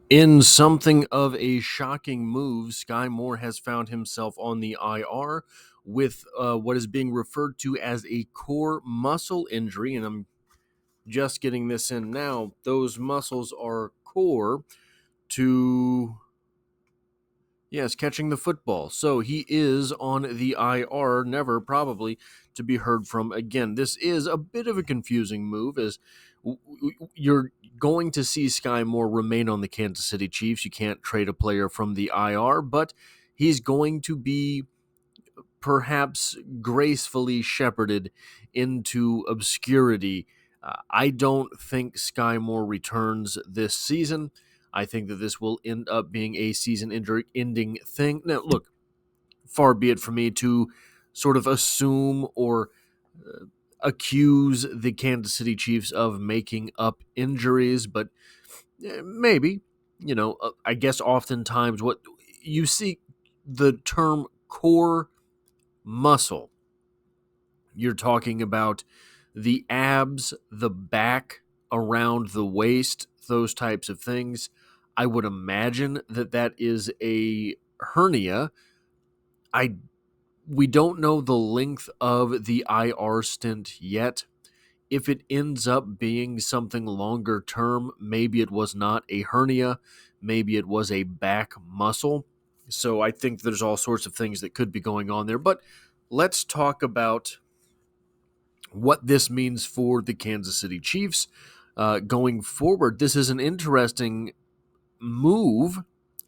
In something of a shocking move, Skyy Moore has found himself on the IR with what is being referred to as a core muscle injury. And I'm just getting this in now. Those muscles are core to, yes, catching the football. So he is on the IR, never probably to be heard from again. This is a bit of a confusing move as you're going to see Skyy Moore remain on the Kansas City Chiefs. You can't trade a player from the IR, but he's going to be perhaps gracefully shepherded into obscurity. I don't think Skyy Moore returns this season. I think that this will end up being a season-ending thing. Now, look, far be it from me to sort of assume or accuse the Kansas City Chiefs of making up injuries, but maybe, I guess oftentimes what you see the term core muscle, you're talking about the abs, the back, around the waist, those types of things. I would imagine that is a hernia. We don't know the length of the IR stint yet. If it ends up being something longer term, maybe it was not a hernia, maybe it was a back muscle. So I think there's all sorts of things that could be going on there. But let's talk about what this means for the Kansas City Chiefs going forward. This is an interesting move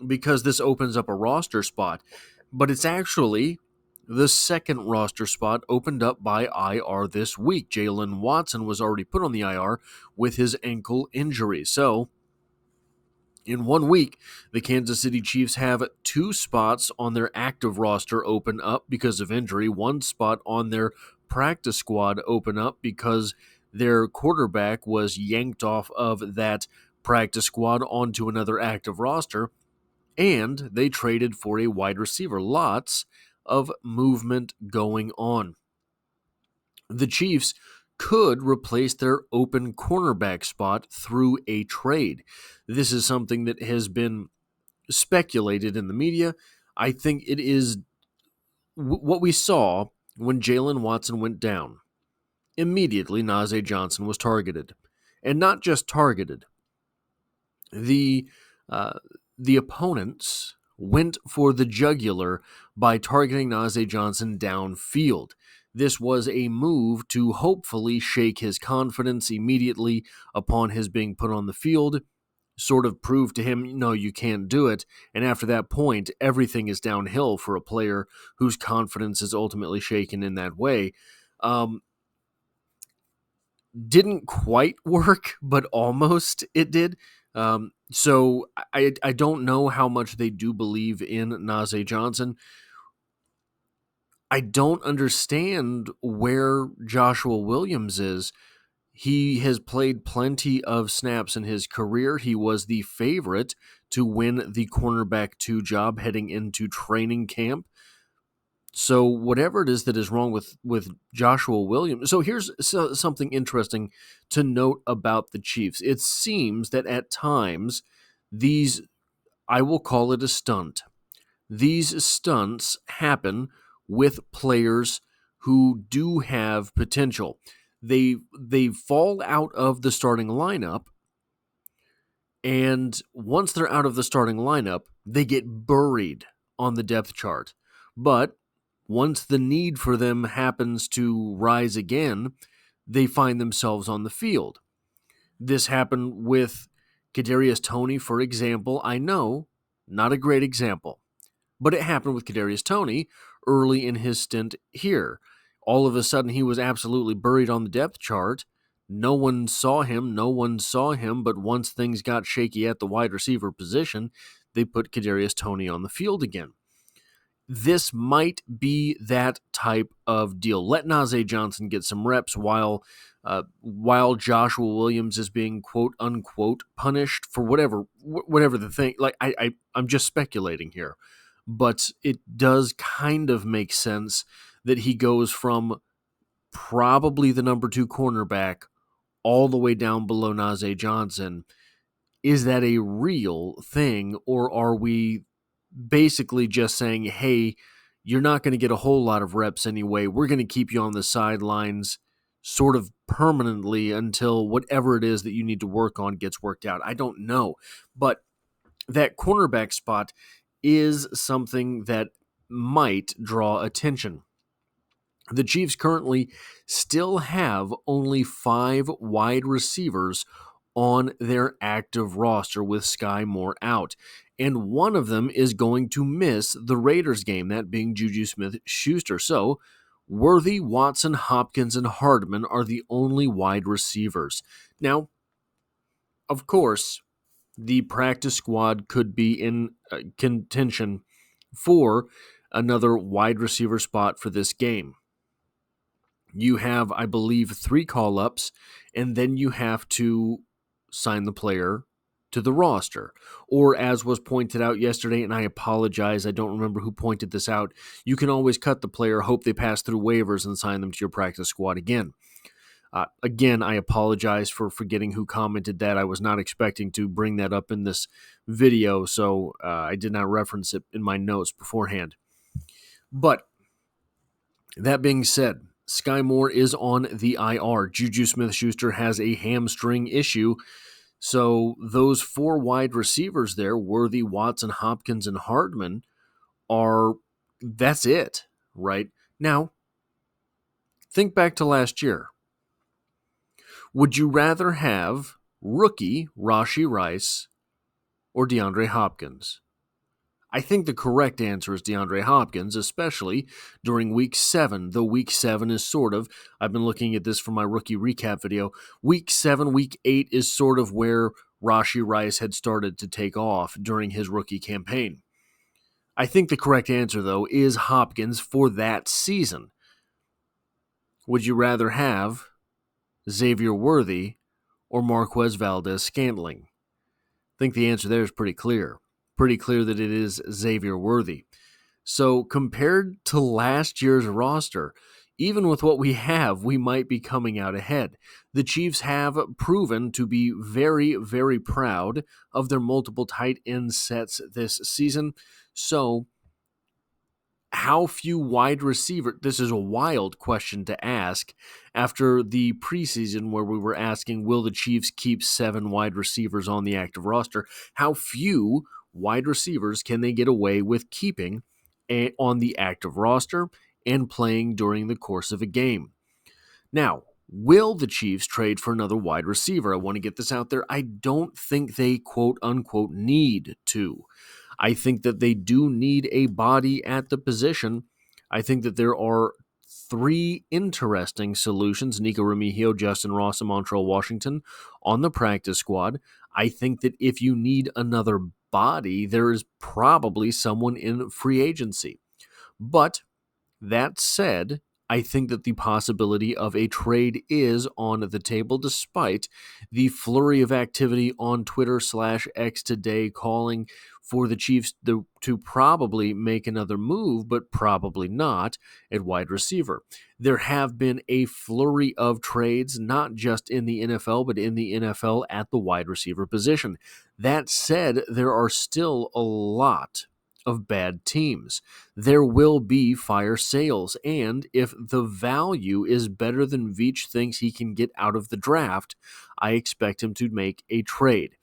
because this opens up a roster spot, but it's actually the second roster spot opened up by IR this week. Jaylen Watson was already put on the IR with his ankle injury. So, in 1 week, the Kansas City Chiefs have 2 spots on their active roster open up because of injury, 1 spot on their practice squad open up because their quarterback was yanked off of that practice squad onto another active roster, and they traded for a wide receiver. Lots of movement going on. The Chiefs could replace their open cornerback spot through a trade. This is something that has been speculated in the media. I think it is what we saw when Jaylen Watson went down. Immediately, Najee Johnson was targeted. And not just targeted. The opponents went for the jugular by targeting Najee Johnson downfield. This was a move to hopefully shake his confidence immediately upon his being put on the field, sort of prove to him, no, you can't do it. And after that point, everything is downhill for a player whose confidence is ultimately shaken in that way. Didn't quite work, but almost it did. So I don't know how much they do believe in Najee Johnson. I don't understand where Joshua Williams is. He has played plenty of snaps in his career. He was the favorite to win the cornerback 2 job heading into training camp. So whatever it is that is wrong with Joshua Williams. So here's something interesting to note about the Chiefs. It seems that at times these, I will call it a stunt. These stunts happen with players who do have potential. They fall out of the starting lineup, and once they're out of the starting lineup, they get buried on the depth chart. But once the need for them happens to rise again, they find themselves on the field. This happened with Kadarius Toney, for example. I know, not a great example, but it happened with Kadarius Toney early in his stint here. All of a sudden, he was absolutely buried on the depth chart. No one saw him, but once things got shaky at the wide receiver position, they put Kadarius Toney on the field again. This might be that type of deal. Let Najee Johnson get some reps while Joshua Williams is being quote unquote punished for whatever the thing. Like I'm just speculating here, but it does kind of make sense that he goes from probably the number 2 cornerback all the way down below Najee Johnson. is that a real thing, or are we basically just saying, hey, you're not going to get a whole lot of reps anyway. We're going to keep you on the sidelines sort of permanently until whatever it is that you need to work on gets worked out. I don't know. But that cornerback spot is something that might draw attention. The Chiefs currently still have only 5 wide receivers on their active roster with Skyy Moore out. And one of them is going to miss the Raiders game, that being Juju Smith-Schuster. So Worthy, Watson, Hopkins, and Hardman are the only wide receivers. Now, of course, the practice squad could be in contention for another wide receiver spot for this game. You have, I believe, 3 call-ups, and then you have to sign the player to the roster. Or as was pointed out yesterday, and I apologize, I don't remember who pointed this out, you can always cut the player, hope they pass through waivers, and sign them to your practice squad again. Again, I apologize for forgetting who commented that. I was not expecting to bring that up in this video, so I did not reference it in my notes beforehand. But that being said, Skyy Moore is on the IR. Juju Smith-Schuster has a hamstring issue. So those 4 wide receivers there, Worthy, Watson, Hopkins, and Hardman, that's it, right? Now, think back to last year. Would you rather have rookie Rashee Rice or DeAndre Hopkins? I think the correct answer is DeAndre Hopkins, especially during Week 7, though Week 7 is sort of, I've been looking at this for my rookie recap video, Week 7, Week 8 is sort of where Rashee Rice had started to take off during his rookie campaign. I think the correct answer, though, is Hopkins for that season. Would you rather have Xavier Worthy or Marquez Valdes-Scantling? I think the answer there is pretty clear. Pretty clear that it is Xavier Worthy. So compared to last year's roster, even with what we have, we might be coming out ahead. The Chiefs have proven to be very, very proud of their multiple tight end sets this season. So how few wide receivers? This is a wild question to ask after the preseason where we were asking, will the Chiefs keep 7 wide receivers on the active roster? How few wide receivers can they get away with keeping on the active roster and playing during the course of a game? Now, will the Chiefs trade for another wide receiver? I want to get this out there. I don't think they quote-unquote need to. I think that they do need a body at the position. I think that there are 3 interesting solutions, Nico Remigio, Justin Ross, and Montrell Washington, on the practice squad. I think that if you need another body, there is probably someone in free agency. But that said, I think that the possibility of a trade is on the table, despite the flurry of activity on Twitter/X today calling for the Chiefs to probably make another move, but probably not at wide receiver. There have been a flurry of trades, not just in the NFL, but in the NFL at the wide receiver position. That said, there are still a lot of bad teams. There will be fire sales, and if the value is better than Veach thinks he can get out of the draft, I expect him to make a trade.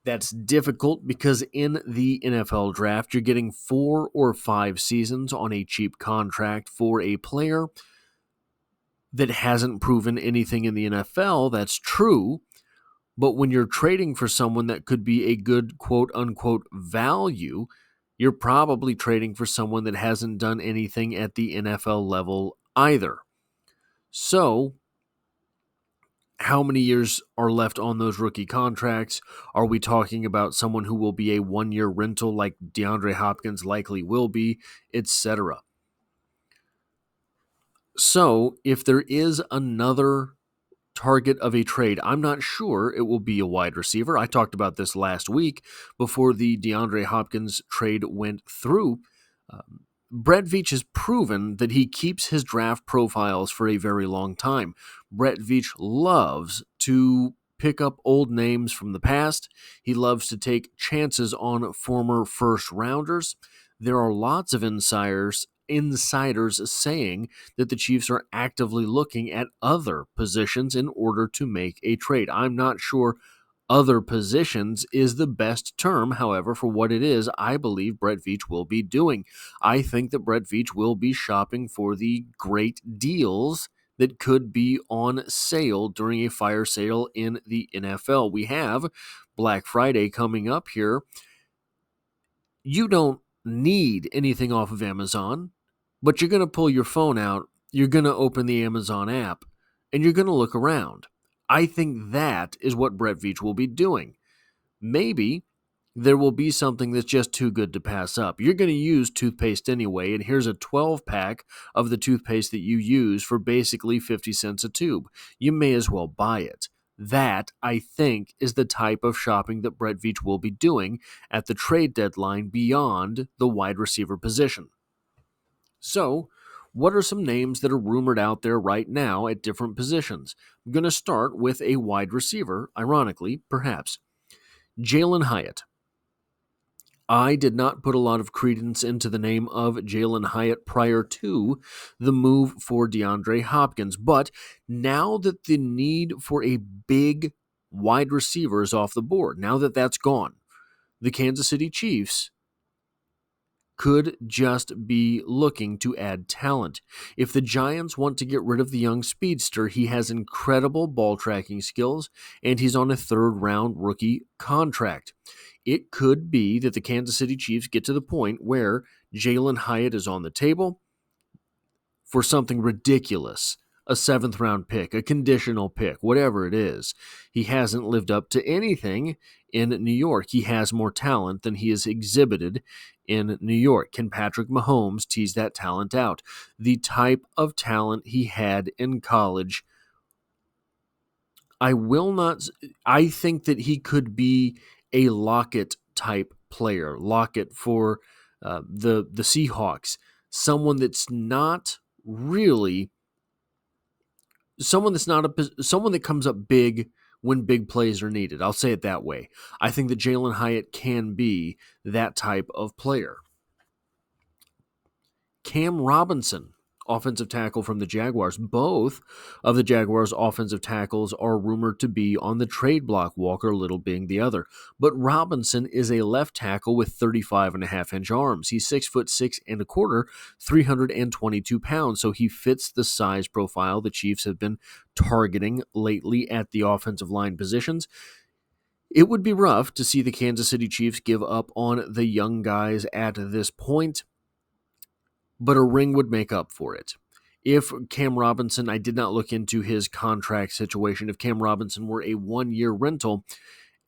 That's difficult because in the NFL draft, you're getting 4 or 5 seasons on a cheap contract for a player that hasn't proven anything in the NFL. That's true. But when you're trading for someone that could be a good quote-unquote value, you're probably trading for someone that hasn't done anything at the NFL level either. So, how many years are left on those rookie contracts? Are we talking about someone who will be a 1-year rental like DeAndre Hopkins likely will be, etc.? So, if there is another target of a trade, I'm not sure it will be a wide receiver. I talked about this last week before the DeAndre Hopkins trade went through. Brett Veach has proven that he keeps his draft profiles for a very long time. Brett Veach loves to pick up old names from the past. He loves to take chances on former first-rounders. There are lots of insiders saying that the Chiefs are actively looking at other positions in order to make a trade. I'm not sure other positions is the best term. However, for what it is, I believe Brett Veach will be doing. I think that Brett Veach will be shopping for the great deals that could be on sale during a fire sale in the NFL. We have Black Friday coming up here. You don't need anything off of Amazon, but you're going to pull your phone out, you're going to open the Amazon app, and you're going to look around. I think that is what Brett Veach will be doing. Maybe there will be something that's just too good to pass up. You're going to use toothpaste anyway, and here's a 12-pack of the toothpaste that you use for basically 50 cents a tube. You may as well buy it. That, I think, is the type of shopping that Brett Veach will be doing at the trade deadline beyond the wide receiver position. So, what are some names that are rumored out there right now at different positions? I'm going to start with a wide receiver, ironically, perhaps. Jalin Hyatt. I did not put a lot of credence into the name of Jalin Hyatt prior to the move for DeAndre Hopkins, but now that the need for a big wide receiver is off the board, now that that's gone, the Kansas City Chiefs could just be looking to add talent. If the Giants want to get rid of the young speedster, he has incredible ball tracking skills, and he's on a third-round rookie contract. It could be that the Kansas City Chiefs get to the point where Jalin Hyatt is on the table for something ridiculous, a 7th-round pick, a conditional pick, whatever it is. He hasn't lived up to anything in New York. He has more talent than he has exhibited in New York. Can Patrick Mahomes tease that talent out? The type of talent he had in college, I think that he could be a Lockett type player. Lockett for the Seahawks. Someone that's not really someone that comes up big when big plays are needed. I'll say it that way. I think that Jalin Hyatt can be that type of player. Cam Robinson, offensive tackle from the Jaguars. Both of the Jaguars' offensive tackles are rumored to be on the trade block, Walker Little being the other. But Robinson is a left tackle with 35.5-inch arms. He's 6'6" and a quarter, 322 pounds, so he fits the size profile the Chiefs have been targeting lately at the offensive line positions. It would be rough to see the Kansas City Chiefs give up on the young guys at this point, but a ring would make up for it. If Cam Robinson, I did not look into his contract situation, if Cam Robinson were a 1-year rental,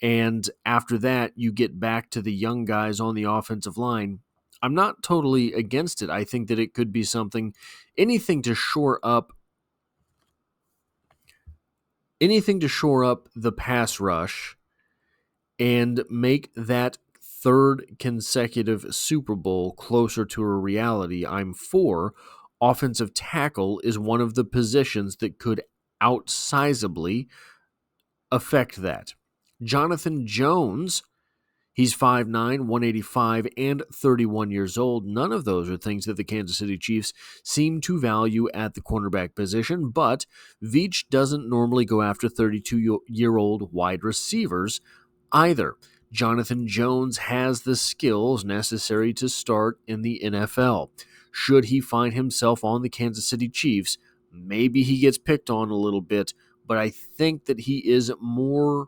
and after that you get back to the young guys on the offensive line, I'm not totally against it. I think that it could be something, anything to shore up the pass rush and make that third consecutive Super Bowl closer to a reality. I'm for. Offensive tackle is one of the positions that could outsizably affect that. Jonathan Jones, he's 5'9", 185, and 31 years old. None of those are things that the Kansas City Chiefs seem to value at the cornerback position, but Veach doesn't normally go after 32-year-old wide receivers either. Jonathan Jones has the skills necessary to start in the NFL. Should he find himself on the Kansas City Chiefs, maybe he gets picked on a little bit, but I think that he is more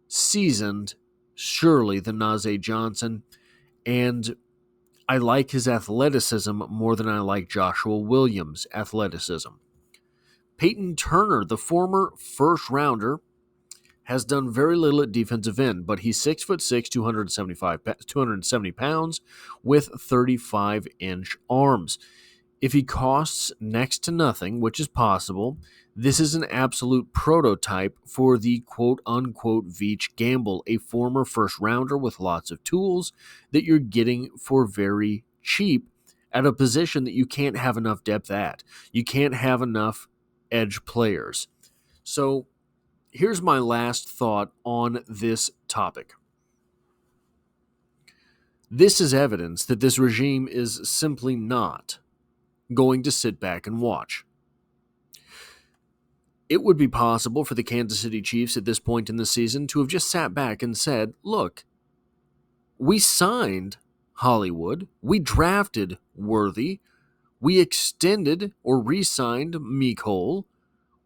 seasoned, surely, than Najee Johnson, and I like his athleticism more than I like Joshua Williams' athleticism. Peyton Turner, the former first-rounder, has done very little at defensive end, but he's 6'6", 270 pounds with 35-inch arms. If he costs next to nothing, which is possible, this is an absolute prototype for the quote-unquote Veach gamble, a former first-rounder with lots of tools that you're getting for very cheap at a position that you can't have enough depth at. You can't have enough edge players. So here's my last thought on this topic. This is evidence that this regime is simply not going to sit back and watch. It would be possible for the Kansas City Chiefs at this point in the season to have just sat back and said, look, we signed Hollywood, we drafted Worthy, we extended or re-signed Mecole,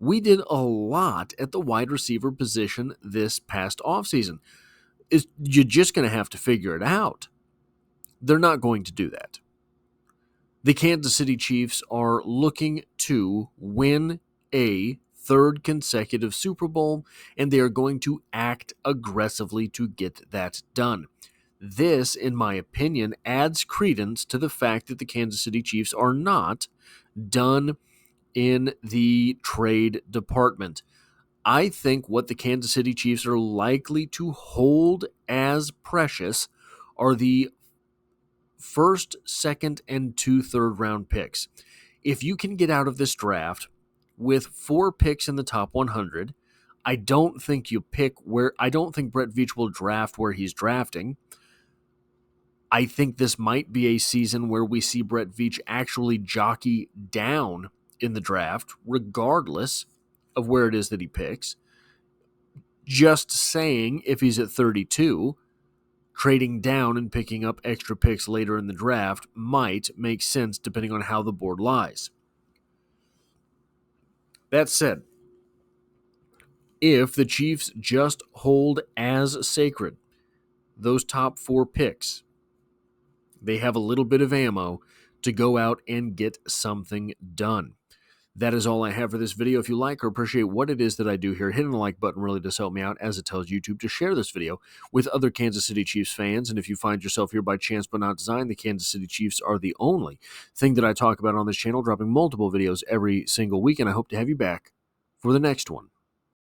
we did a lot at the wide receiver position this past offseason. You're just going to have to figure it out. They're not going to do that. The Kansas City Chiefs are looking to win a third consecutive Super Bowl, and they are going to act aggressively to get that done. This, in my opinion, adds credence to the fact that the Kansas City Chiefs are not done in the trade department. I think what the Kansas City Chiefs are likely to hold as precious are the first, second, and 2 third-round picks. If you can get out of this draft with 4 picks in the top 100, I don't think Bret Veach will draft where he's drafting. I think this might be a season where we see Bret Veach actually jockey down in the draft, regardless of where it is that he picks. Just saying, if he's at 32, trading down and picking up extra picks later in the draft might make sense depending on how the board lies. That said, if the Chiefs just hold as sacred those top 4 picks, they have a little bit of ammo to go out and get something done. That is all I have for this video. If you like or appreciate what it is that I do here, hitting the like button really does help me out, as it tells YouTube to share this video with other Kansas City Chiefs fans. And if you find yourself here by chance but not design, the Kansas City Chiefs are the only thing that I talk about on this channel, dropping multiple videos every single week. And I hope to have you back for the next one.